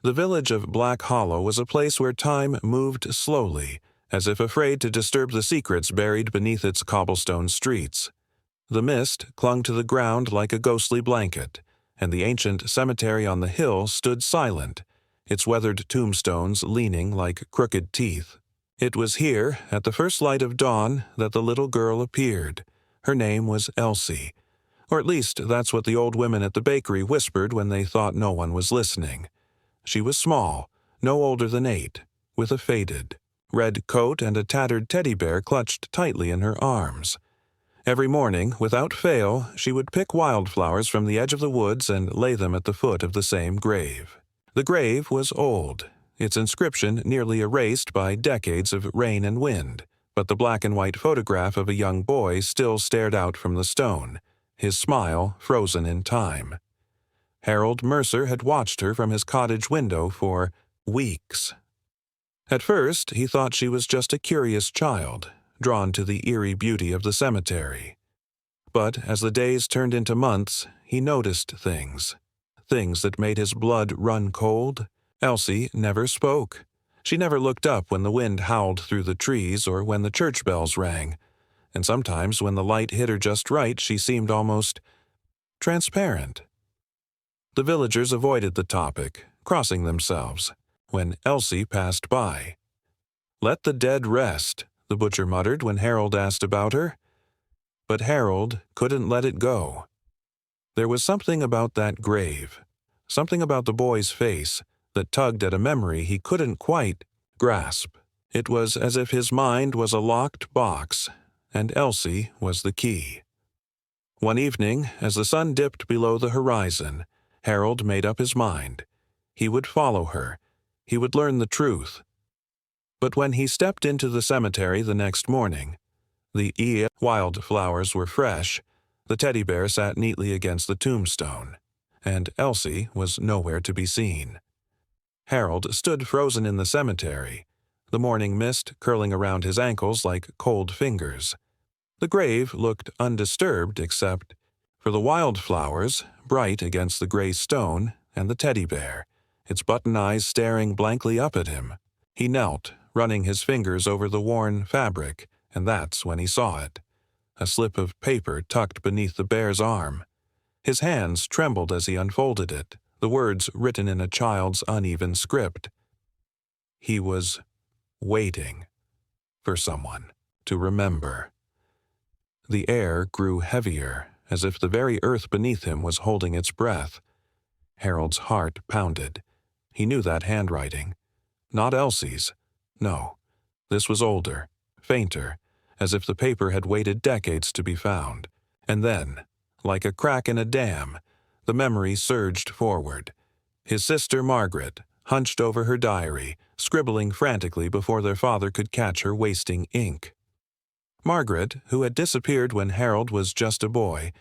The village of Black Hollow was a place where time moved slowly, as if afraid to disturb the secrets buried beneath its cobblestone streets. The mist clung to the ground like a ghostly blanket, and the ancient cemetery on the hill stood silent, its weathered tombstones leaning like crooked teeth. It was here, at the first light of dawn, that the little girl appeared. Her name was Elsie, or at least that's what the old women at the bakery whispered when they thought no one was listening. She was small, no older than 8, with a faded red coat and a tattered teddy bear clutched tightly in her arms. Every morning, without fail, she would pick wildflowers from the edge of the woods and lay them at the foot of the same grave. The grave was old, its inscription nearly erased by decades of rain and wind, but the black and white photograph of a young boy still stared out from the stone, his smile frozen in time. Harold Mercer had watched her from his cottage window for weeks. At first, he thought she was just a curious child, drawn to the eerie beauty of the cemetery. But as the days turned into months, he noticed things that made his blood run cold. Elsie never spoke. She never looked up when the wind howled through the trees or when the church bells rang, and sometimes when the light hit her just right, she seemed almost transparent. The villagers avoided the topic, crossing themselves, when Elsie passed by. "Let the dead rest," the butcher muttered when Harold asked about her. But Harold couldn't let it go. There was something about that grave, something about the boy's face, that tugged at a memory he couldn't quite grasp. It was as if his mind was a locked box, and Elsie was the key. One evening, as the sun dipped below the horizon, Harold made up his mind. He would follow her. He would learn the truth. But when he stepped into the cemetery the next morning, the wildflowers were fresh, the teddy bear sat neatly against the tombstone, and Elsie was nowhere to be seen. Harold stood frozen in the cemetery, the morning mist curling around his ankles like cold fingers. The grave looked undisturbed except for the wildflowers, bright against the gray stone, and the teddy bear, its button eyes staring blankly up at him. He knelt, running his fingers over the worn fabric, and that's when he saw it. A slip of paper tucked beneath the bear's arm. His hands trembled as he unfolded it, the words written in a child's uneven script. He was waiting for someone to remember. The air grew heavier, as if the very earth beneath him was holding its breath. Harold's heart pounded. He knew that handwriting. Not Elsie's. No, this was older, fainter, as if the paper had waited decades to be found. And then, like a crack in a dam, the memory surged forward. His sister Margaret, hunched over her diary, scribbling frantically before their father could catch her wasting ink. Margaret, who had disappeared when Harold was just a boy,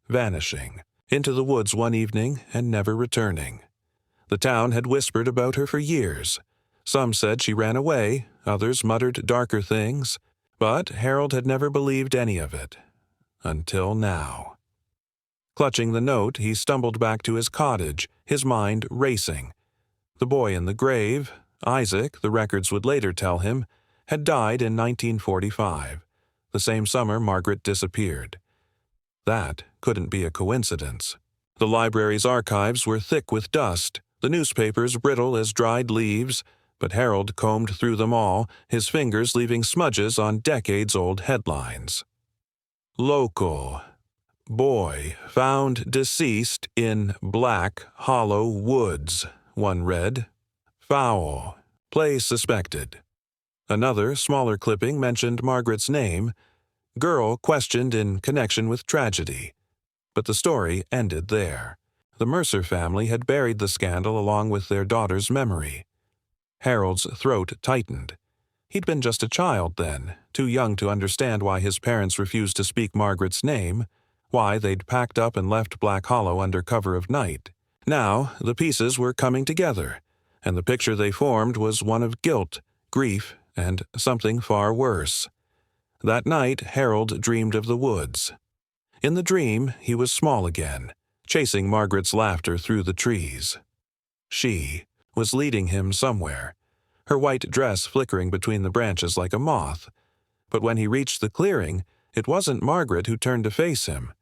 vanishing into the woods one evening and never returning. The town had whispered about her for years. Some said she ran away, others muttered darker things, but Harold had never believed any of it. Until now. Clutching the note, he stumbled back to his cottage, his mind racing. The boy in the grave, Isaac, the records would later tell him, had died in 1945, the same summer Margaret disappeared. That couldn't be a coincidence. The library's archives were thick with dust, the newspapers brittle as dried leaves, but Harold combed through them all, his fingers leaving smudges on decades-old headlines. Local. Boy found deceased in Black Hollow Woods, one read. Foul. Place suspected. Another, smaller clipping mentioned Margaret's name. Girl questioned in connection with tragedy. But the story ended there. The Mercer family had buried the scandal along with their daughter's memory. Harold's throat tightened. He'd been just a child then, too young to understand why his parents refused to speak Margaret's name, why they'd packed up and left Black Hollow under cover of night. Now, the pieces were coming together, and the picture they formed was one of guilt, grief, and something far worse. That night, Harold dreamed of the woods. In the dream, he was small again, chasing Margaret's laughter through the trees. She was leading him somewhere, her white dress flickering between the branches like a moth. But when he reached the clearing, it wasn't Margaret who turned to face him.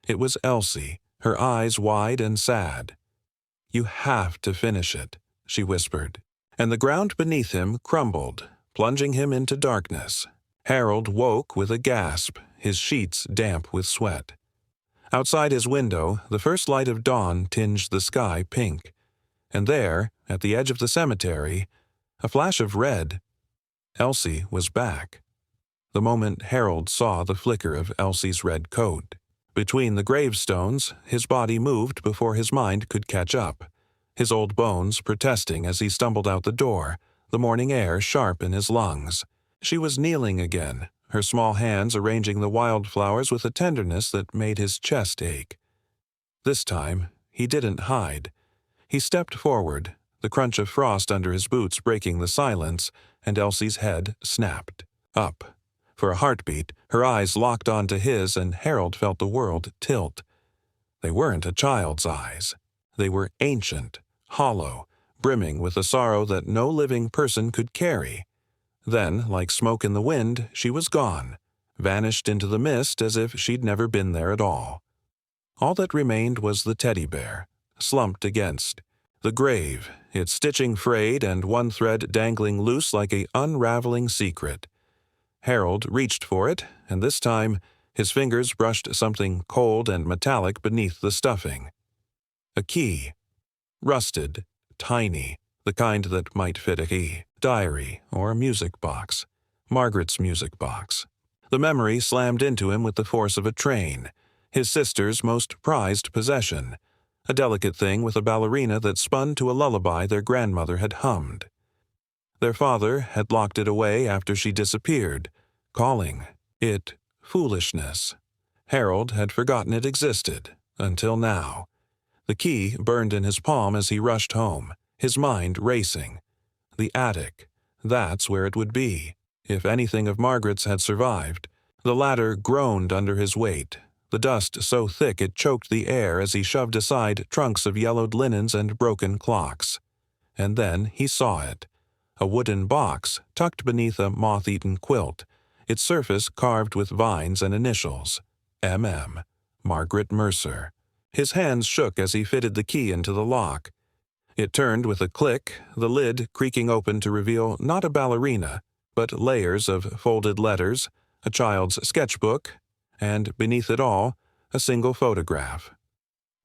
It was Elsie, her eyes wide and sad. "You have to finish it," she whispered. And the ground beneath him crumbled, plunging him into darkness. Harold woke with a gasp, his sheets damp with sweat. Outside his window, the first light of dawn tinged the sky pink. And there, at the edge of the cemetery, a flash of red. Elsie was back. The moment Harold saw the flicker of Elsie's red coat. Between the gravestones, his body moved before his mind could catch up, his old bones protesting as he stumbled out the door, the morning air sharp in his lungs. She was kneeling again, her small hands arranging the wildflowers with a tenderness that made his chest ache. This time, he didn't hide. He stepped forward, the crunch of frost under his boots breaking the silence, and Elsie's head snapped. Up. For a heartbeat, her eyes locked onto his, and Harold felt the world tilt. They weren't a child's eyes. They were ancient, hollow, brimming with a sorrow that no living person could carry. Then, like smoke in the wind, she was gone, vanished into the mist as if she'd never been there at all. All that remained was the teddy bear, slumped against the grave, its stitching frayed and one thread dangling loose like an unraveling secret. Harold reached for it, and this time his fingers brushed something cold and metallic beneath the stuffing. A key. Rusted, tiny, the kind that might fit a key, diary, or a music box. Margaret's music box. The memory slammed into him with the force of a train, his sister's most prized possession, a delicate thing with a ballerina that spun to a lullaby their grandmother had hummed. Their father had locked it away after she disappeared, calling it foolishness. Harold had forgotten it existed, until now. The key burned in his palm as he rushed home, his mind racing. The attic, that's where it would be, if anything of Margaret's had survived. The ladder groaned under his weight, the dust so thick it choked the air as he shoved aside trunks of yellowed linens and broken clocks. And then he saw it. A wooden box tucked beneath a moth-eaten quilt, its surface carved with vines and initials. M.M. Margaret Mercer. His hands shook as he fitted the key into the lock. It turned with a click, the lid creaking open to reveal not a ballerina, but layers of folded letters, a child's sketchbook, and, beneath it all, a single photograph.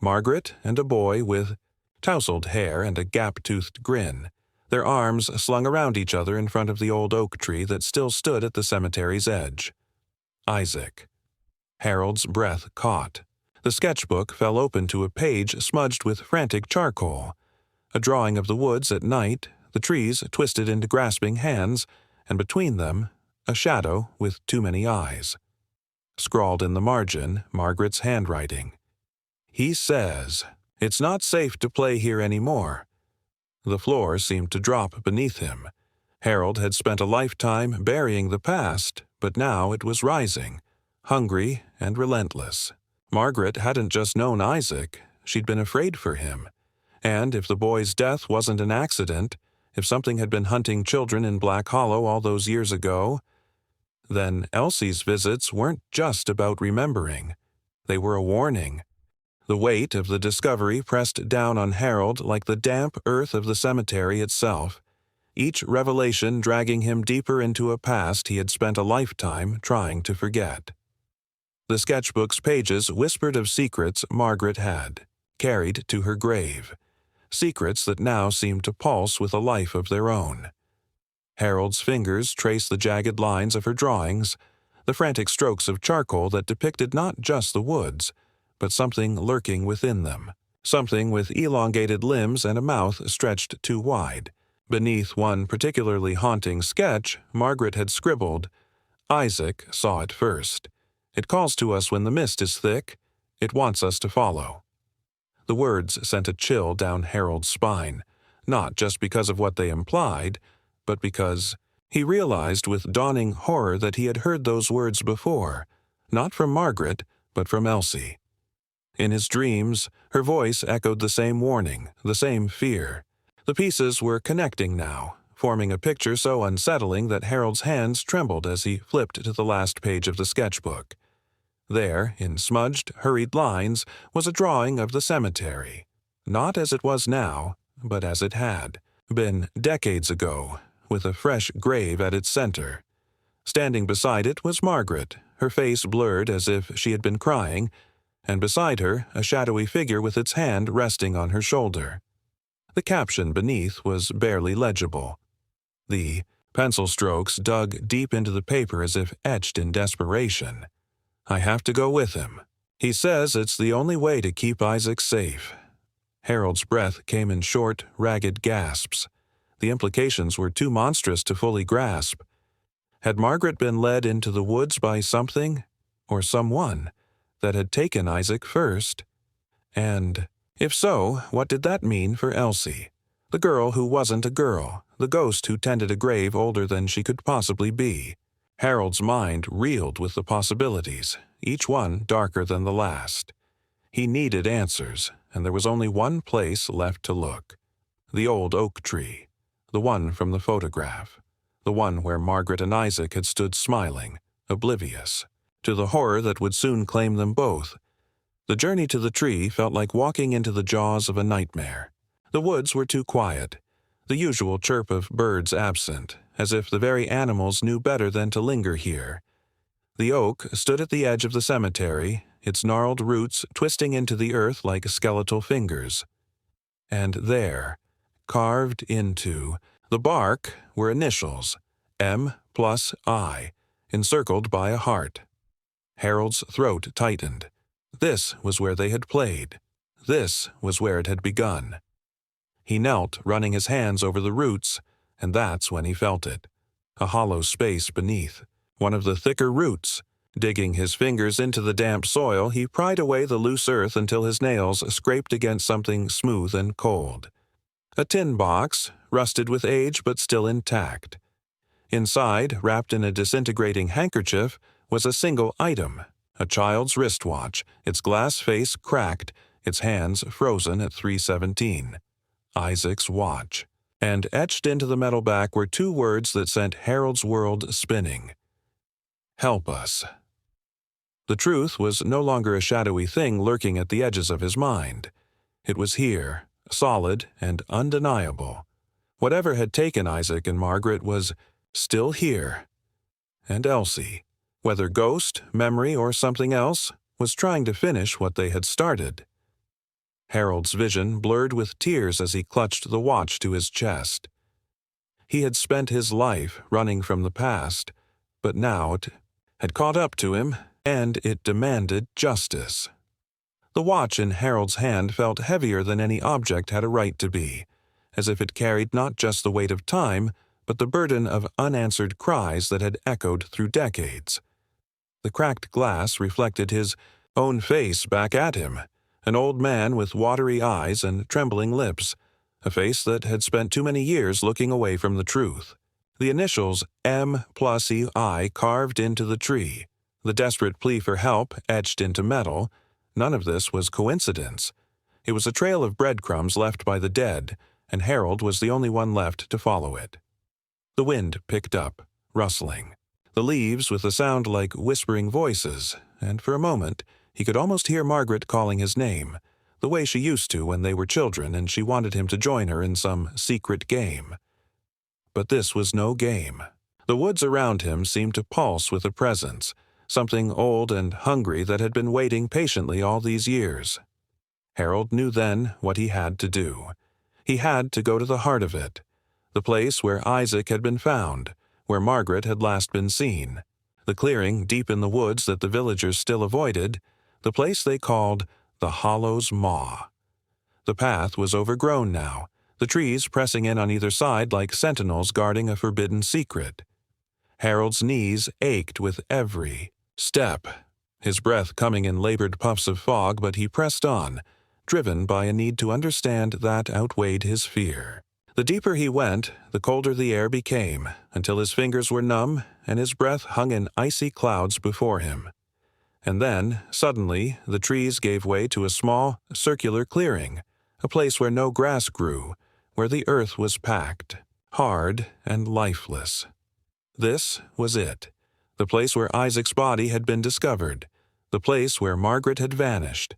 Margaret and a boy with tousled hair and a gap-toothed grin, their arms slung around each other in front of the old oak tree that still stood at the cemetery's edge. Isaac. Harold's breath caught. The sketchbook fell open to a page smudged with frantic charcoal, a drawing of the woods at night, the trees twisted into grasping hands, and between them, a shadow with too many eyes. Scrawled in the margin, Margaret's handwriting. He says, "It's not safe to play here anymore." The floor seemed to drop beneath him. Harold had spent a lifetime burying the past, but now it was rising, hungry and relentless. Margaret hadn't just known Isaac, she'd been afraid for him. And if the boy's death wasn't an accident, if something had been hunting children in Black Hollow all those years ago, then Elsie's visits weren't just about remembering. They were a warning. The weight of the discovery pressed down on Harold like the damp earth of the cemetery itself, each revelation dragging him deeper into a past he had spent a lifetime trying to forget. The sketchbook's pages whispered of secrets Margaret had, carried to her grave, secrets that now seemed to pulse with a life of their own. Harold's fingers traced the jagged lines of her drawings, the frantic strokes of charcoal that depicted not just the woods, but something lurking within them, something with elongated limbs and a mouth stretched too wide. Beneath one particularly haunting sketch, Margaret had scribbled, "Isaac saw it first. It calls to us when the mist is thick. It wants us to follow." The words sent a chill down Harold's spine, not just because of what they implied, but because he realized with dawning horror that he had heard those words before, not from Margaret, but from Elsie. In his dreams, her voice echoed the same warning, the same fear. The pieces were connecting now, forming a picture so unsettling that Harold's hands trembled as he flipped to the last page of the sketchbook. There, in smudged, hurried lines, was a drawing of the cemetery. Not as it was now, but as it had been decades ago, with a fresh grave at its center. Standing beside it was Margaret, her face blurred as if she had been crying, and beside her a shadowy figure with its hand resting on her shoulder. The caption beneath was barely legible. The pencil strokes dug deep into the paper as if etched in desperation. "I have to go with him. He says it's the only way to keep Isaac safe." Harold's breath came in short, ragged gasps. The implications were too monstrous to fully grasp. Had Margaret been led into the woods by something, or someone, that had taken Isaac first? And, if so, what did that mean for Elsie? The girl who wasn't a girl, the ghost who tended a grave older than she could possibly be. Harold's mind reeled with the possibilities, each one darker than the last. He needed answers, and there was only one place left to look. The old oak tree, the one from the photograph, the one where Margaret and Isaac had stood smiling, oblivious, to the horror that would soon claim them both. The journey to the tree felt like walking into the jaws of a nightmare. The woods were too quiet, the usual chirp of birds absent, as if the very animals knew better than to linger here. The oak stood at the edge of the cemetery, its gnarled roots twisting into the earth like skeletal fingers. And there, carved into the bark, were initials, M+I, encircled by a heart. Harold's throat tightened. This was where they had played. This was where it had begun. He knelt, running his hands over the roots, and that's when he felt it. A hollow space beneath, one of the thicker roots. Digging his fingers into the damp soil, he pried away the loose earth until his nails scraped against something smooth and cold. A tin box, rusted with age but still intact. Inside, wrapped in a disintegrating handkerchief, was a single item, a child's wristwatch, its glass face cracked, its hands frozen at 3:17. Isaac's watch. And etched into the metal back were two words that sent Harold's world spinning. "Help us." The truth was no longer a shadowy thing lurking at the edges of his mind. It was here, solid and undeniable. Whatever had taken Isaac and Margaret was still here. And Elsie, whether ghost, memory, or something else, was trying to finish what they had started. Harold's vision blurred with tears as he clutched the watch to his chest. He had spent his life running from the past, but now it had caught up to him, and it demanded justice. The watch in Harold's hand felt heavier than any object had a right to be, as if it carried not just the weight of time, but the burden of unanswered cries that had echoed through decades. The cracked glass reflected his own face back at him, an old man with watery eyes and trembling lips, a face that had spent too many years looking away from the truth. The initials M+EI carved into the tree, the desperate plea for help etched into metal. None of this was coincidence. It was a trail of breadcrumbs left by the dead, and Harold was the only one left to follow it. The wind picked up, rustling, the leaves with a sound like whispering voices, and for a moment he could almost hear Margaret calling his name, the way she used to when they were children and she wanted him to join her in some secret game. But this was no game. The woods around him seemed to pulse with a presence, something old and hungry that had been waiting patiently all these years. Harold knew then what he had to do. He had to go to the heart of it, the place where Isaac had been found, where Margaret had last been seen, the clearing deep in the woods that the villagers still avoided, the place they called the Hollow's Maw. The path was overgrown now, the trees pressing in on either side like sentinels guarding a forbidden secret. Harold's knees ached with every step, his breath coming in labored puffs of fog, but he pressed on, driven by a need to understand that outweighed his fear. The deeper he went, the colder the air became, until his fingers were numb and his breath hung in icy clouds before him. And then, suddenly, the trees gave way to a small, circular clearing, a place where no grass grew, where the earth was packed, hard and lifeless. This was it, the place where Isaac's body had been discovered, the place where Margaret had vanished.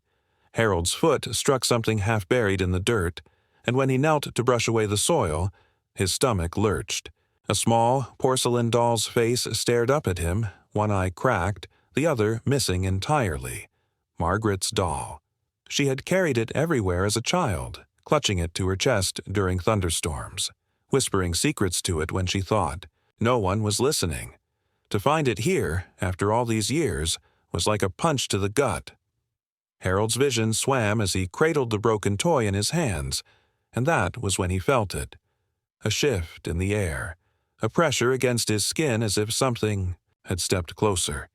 Harold's foot struck something half buried in the dirt, and when he knelt to brush away the soil, his stomach lurched. A small porcelain doll's face stared up at him, one eye cracked, the other missing entirely. Margaret's doll. She had carried it everywhere as a child, clutching it to her chest during thunderstorms, whispering secrets to it when she thought. No one was listening. To find it here, after all these years, was like a punch to the gut. Harold's vision swam as he cradled the broken toy in his hands, and that was when he felt it. A shift in the air, a pressure against his skin as if something had stepped closer.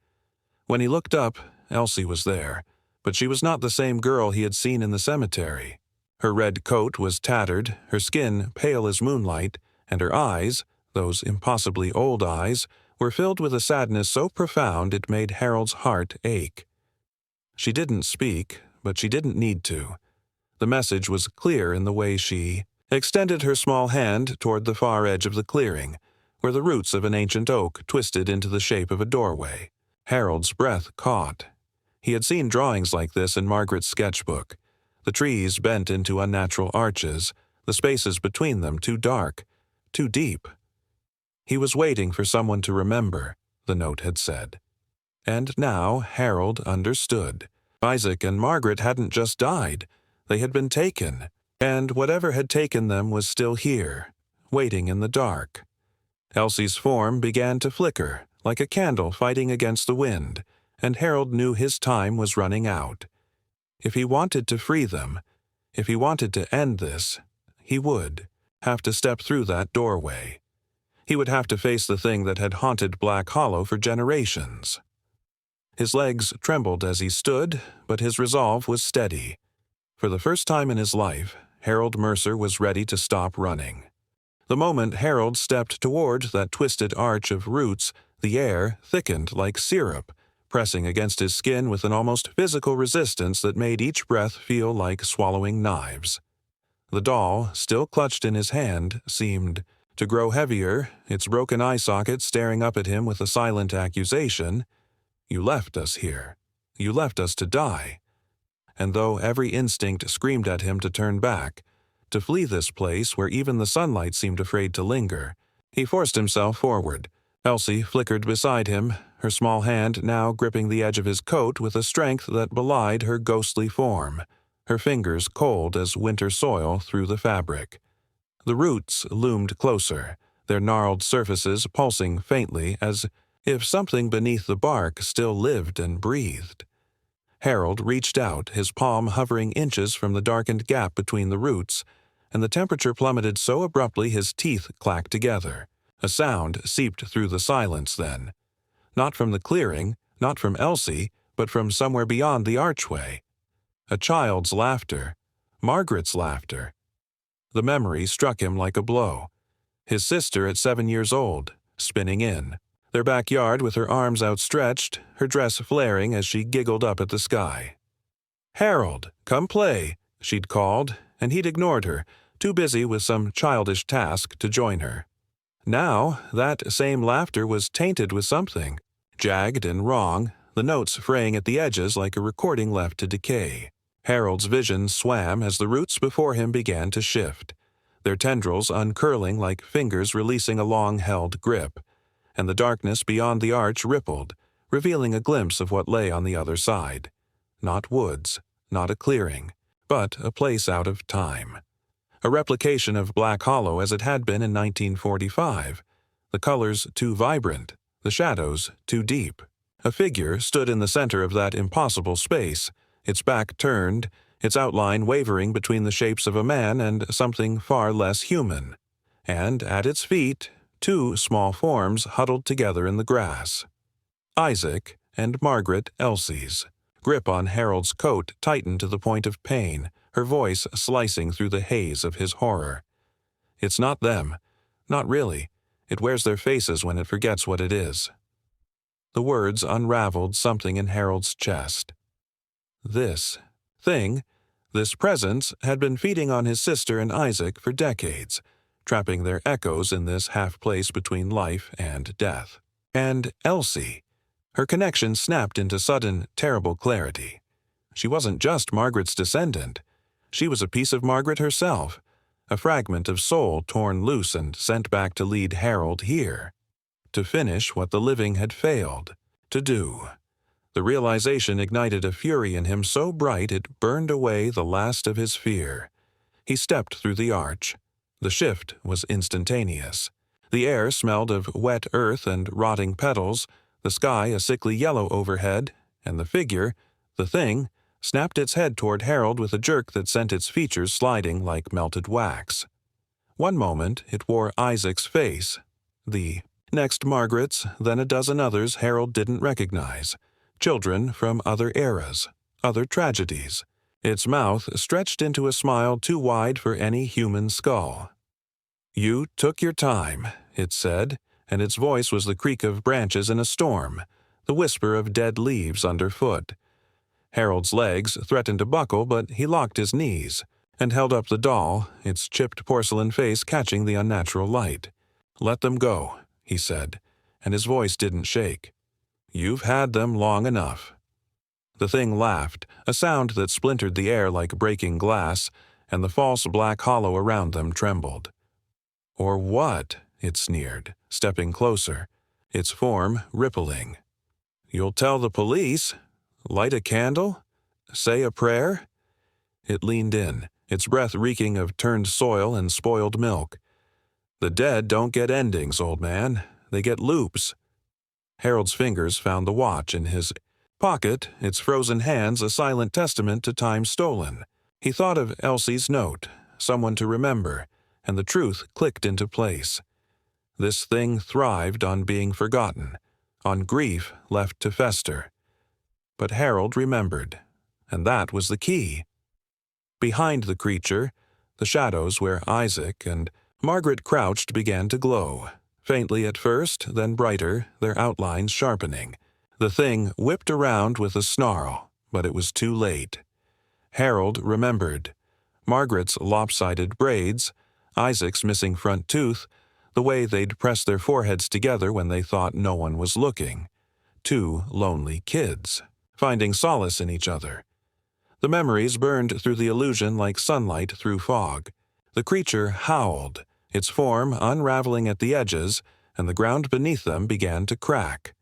When he looked up, Elsie was there, but she was not the same girl he had seen in the cemetery. Her red coat was tattered, her skin pale as moonlight, and her eyes, those impossibly old eyes, were filled with a sadness so profound it made Harold's heart ache. She didn't speak, but she didn't need to. The message was clear in the way she extended her small hand toward the far edge of the clearing, where the roots of an ancient oak twisted into the shape of a doorway. Harold's breath caught. He had seen drawings like this in Margaret's sketchbook. The trees bent into unnatural arches, the spaces between them too dark, too deep. He was waiting for someone to remember, the note had said. And now Harold understood. Isaac and Margaret hadn't just died. They had been taken, and whatever had taken them was still here, waiting in the dark. Elsie's form began to flicker, like a candle fighting against the wind, and Harold knew his time was running out. If he wanted to free them, if he wanted to end this, he would have to step through that doorway. He would have to face the thing that had haunted Black Hollow for generations. His legs trembled as he stood, but his resolve was steady. For the first time in his life, Harold Mercer was ready to stop running. The moment Harold stepped toward that twisted arch of roots, the air thickened like syrup, pressing against his skin with an almost physical resistance that made each breath feel like swallowing knives. The doll, still clutched in his hand, seemed to grow heavier, its broken eye socket staring up at him with a silent accusation. "You left us here. You left us to die." And though every instinct screamed at him to turn back, to flee this place where even the sunlight seemed afraid to linger, he forced himself forward. Elsie flickered beside him, her small hand now gripping the edge of his coat with a strength that belied her ghostly form, her fingers cold as winter soil through the fabric. The roots loomed closer, their gnarled surfaces pulsing faintly as if something beneath the bark still lived and breathed. Harold reached out, his palm hovering inches from the darkened gap between the roots, and the temperature plummeted so abruptly his teeth clacked together. A sound seeped through the silence then. Not from the clearing, not from Elsie, but from somewhere beyond the archway. A child's laughter. Margaret's laughter. The memory struck him like a blow. His sister at 7 years old, spinning in. Their backyard with her arms outstretched, her dress flaring as she giggled up at the sky. "Harold, come play," she'd called, and he'd ignored her, too busy with some childish task to join her. Now, that same laughter was tainted with something, jagged and wrong, the notes fraying at the edges like a recording left to decay. Harold's vision swam as the roots before him began to shift, their tendrils uncurling like fingers releasing a long-held grip, and the darkness beyond the arch rippled, revealing a glimpse of what lay on the other side. Not woods, not a clearing, but a place out of time. A replication of Black Hollow as it had been in 1945, the colors too vibrant, the shadows too deep. A figure stood in the center of that impossible space, its back turned, its outline wavering between the shapes of a man and something far less human. And at its feet, two small forms huddled together in the grass. Isaac and Margaret Elsie's. Grip on Harold's coat tightened to the point of pain, her voice slicing through the haze of his horror. "It's not them. Not really. It wears their faces when it forgets what it is." The words unraveled something in Harold's chest. This thing, This presence had been feeding on his sister and Isaac for decades, trapping their echoes in this half-place between life and death. And Elsie. Her connection snapped into sudden, terrible clarity. She wasn't just Margaret's descendant. She was a piece of Margaret herself, a fragment of soul torn loose and sent back to lead Harold here, to finish what the living had failed to do. The realization ignited a fury in him so bright it burned away the last of his fear. He stepped through the arch. The shift was instantaneous. The air smelled of wet earth and rotting petals, the sky a sickly yellow overhead, and the figure, the thing, snapped its head toward Harold with a jerk that sent its features sliding like melted wax. One moment it wore Isaac's face, the next Margaret's, then a dozen others Harold didn't recognize, children from other eras, other tragedies. Its mouth stretched into a smile too wide for any human skull. "You took your time," it said, and its voice was the creak of branches in a storm, the whisper of dead leaves underfoot. Harold's legs threatened to buckle, but he locked his knees and held up the doll, its chipped porcelain face catching the unnatural light. "Let them go," he said, and his voice didn't shake. "You've had them long enough." The thing laughed, a sound that splintered the air like breaking glass, and the false black hollow around them trembled. "Or what?" it sneered, stepping closer, its form rippling. "You'll tell the police? Light a candle? Say a prayer?" It leaned in, its breath reeking of turned soil and spoiled milk. "The dead don't get endings, old man. They get loops." Harold's fingers found the watch in his pocket, its frozen hands a silent testament to time stolen. He thought of Elsie's note, someone to remember, and the truth clicked into place. This thing thrived on being forgotten, on grief left to fester. But Harold remembered, and that was the key. Behind the creature, the shadows where Isaac and Margaret crouched began to glow, faintly at first, then brighter, their outlines sharpening. The thing whipped around with a snarl, but it was too late. Harold remembered. Margaret's lopsided braids, Isaac's missing front tooth, the way they'd pressed their foreheads together when they thought no one was looking. Two lonely kids, finding solace in each other. The memories burned through the illusion like sunlight through fog. The creature howled, its form unraveling at the edges, and the ground beneath them began to crack.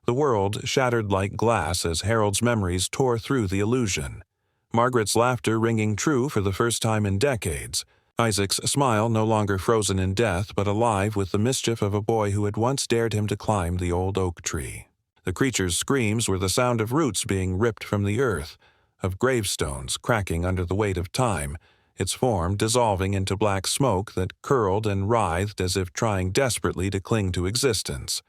The world shattered like glass as Harold's memories tore through the illusion. Margaret's laughter ringing true for the first time in decades. Isaac's smile no longer frozen in death but alive with the mischief of a boy who had once dared him to climb the old oak tree. The creature's screams were the sound of roots being ripped from the earth, of gravestones cracking under the weight of time, its form dissolving into black smoke that curled and writhed as if trying desperately to cling to existence.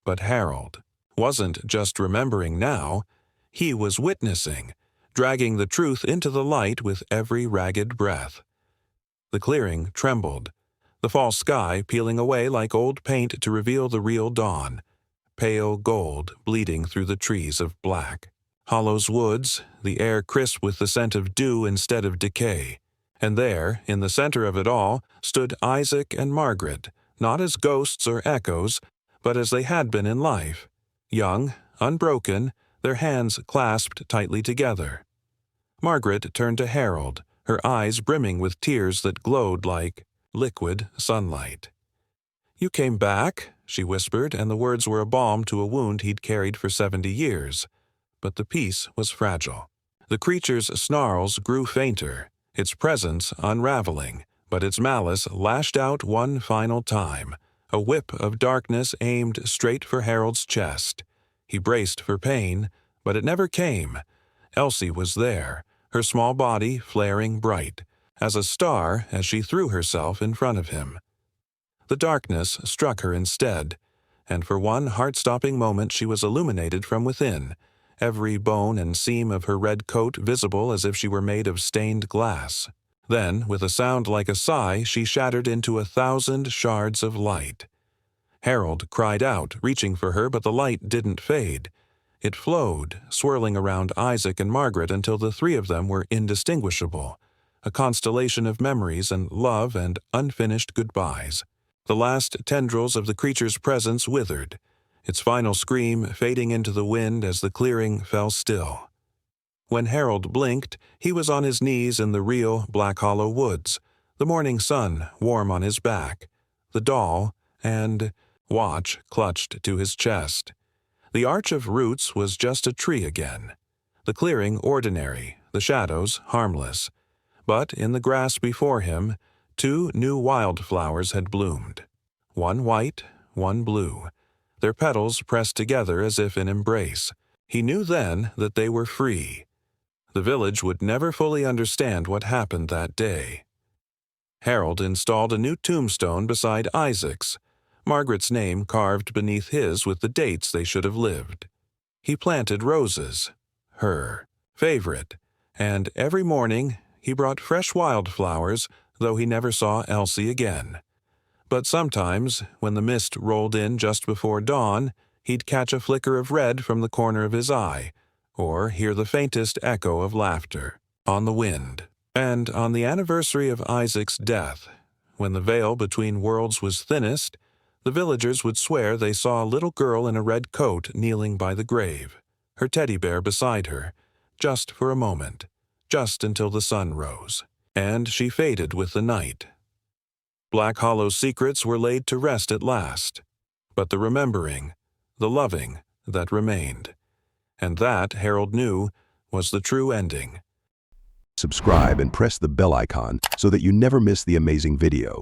But Harold wasn't just remembering now, he was witnessing, dragging the truth into the light with every ragged breath. The clearing trembled, the false sky peeling away like old paint to reveal the real dawn, pale gold bleeding through the trees of black. Hollow's woods, the air crisp with the scent of dew instead of decay. And there, in the center of it all, stood Isaac and Margaret, not as ghosts or echoes, but as they had been in life. Young, unbroken, their hands clasped tightly together. Margaret turned to Harold, her eyes brimming with tears that glowed like liquid sunlight. "You came back," she whispered, and the words were a balm to a wound he'd carried for 70 years. But the peace was fragile. The creature's snarls grew fainter, its presence unraveling, but its malice lashed out one final time, a whip of darkness aimed straight for Harold's chest. He braced for pain, but it never came. Elsie was there, her small body flaring bright, as a star as she threw herself in front of him. The darkness struck her instead, and for one heart-stopping moment she was illuminated from within, every bone and seam of her red coat visible as if she were made of stained glass. Then, with a sound like a sigh, she shattered into 1,000 shards of light. Harold cried out, reaching for her, but the light didn't fade. It flowed, swirling around Isaac and Margaret until the three of them were indistinguishable, a constellation of memories and love and unfinished goodbyes. The last tendrils of the creature's presence withered, its final scream fading into the wind as the clearing fell still. When Harold blinked, he was on his knees in the real Black Hollow woods, the morning sun warm on his back, the doll and watch clutched to his chest. The arch of roots was just a tree again, the clearing ordinary, the shadows harmless. But in the grass before him, 2 new wildflowers had bloomed, one white, one blue, their petals pressed together as if in embrace. He knew then that they were free. The village would never fully understand what happened that day. Harold installed a new tombstone beside Isaac's, Margaret's name carved beneath his with the dates they should have lived. He planted roses, her favorite, and every morning he brought fresh wildflowers, though he never saw Elsie again. But sometimes, when the mist rolled in just before dawn, he'd catch a flicker of red from the corner of his eye, or hear the faintest echo of laughter on the wind. And on the anniversary of Isaac's death, when the veil between worlds was thinnest, the villagers would swear they saw a little girl in a red coat kneeling by the grave, her teddy bear beside her, just for a moment, just until the sun rose, and she faded with the night. Black Hollow's secrets were laid to rest at last, but the remembering, the loving that remained. And that, Harold knew, was the true ending. Subscribe and press the bell icon so that you never miss the amazing video.